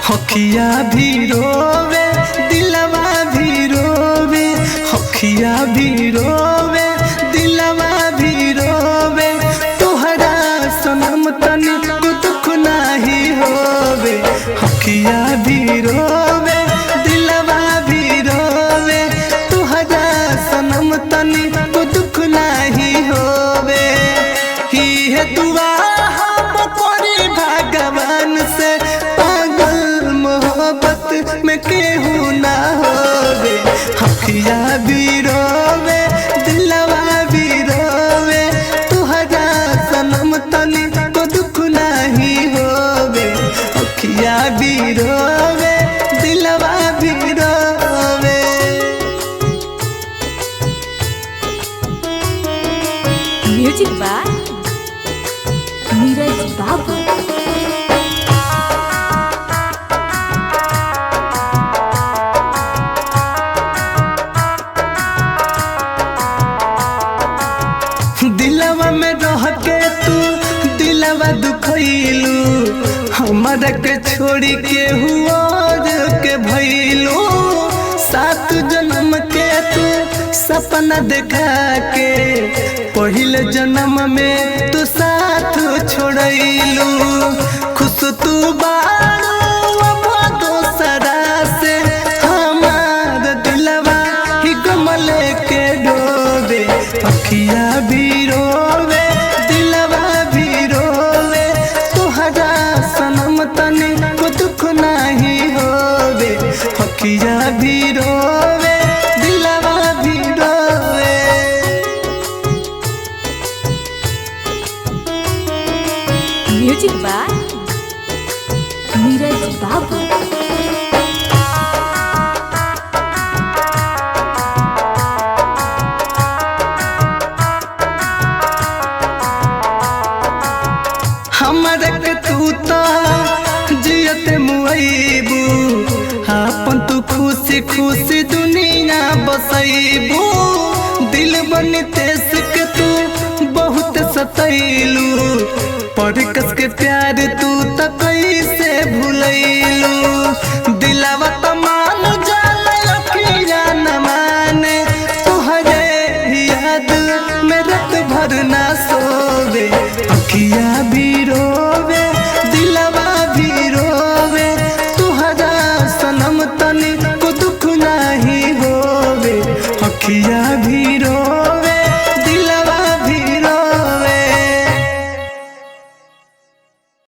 हखिया भी रोवे दिलवा भी रोवे, हखिया भी रोवे दिलवा भी रोवे। तोहरा सनम तनी को दुख नाही होवे, हखिया भी रोवे दिलवा भी रोवे। तोहरा सनम तनी को दुख नाही होवे। ही है दुआ हम करी भगवान से, पागल मोहब्बत में केहू ना होवे। हखिया भी रोवे दिलवा भी रोवे, तुहरा सनम तनी को दुख नाही होवे। हखिया भी रोवे दिलवा भी रोवे। म्यूजिक बाय नीरज बाबू। दिलवा में रह के तू दिलवा दुखैलू, हमारा के छोड़ी के हुआ के भैलू। 7 जन्म के तू सपना देखा के, पहले जन्म में तू साथ छोड़ैलू। खुश तू बारू अब दोसरा से, हमार दिलवा ही गमल के डोबे। हखिया भी रोवे दिलवा भी रोवे, तुहरा सनम तनी को दुख नाही होवे। हखिया भी रोवे दिलवा भी रोवे। म्यूजिक बाय नीरज बाबू। हमारा के तू तो जियते मुआइबू, आपन तू खुशी खुशी दुनिया बसैबू। दिल बनी तेस के तू बहुत सतैलू, पर कस के प्यार तू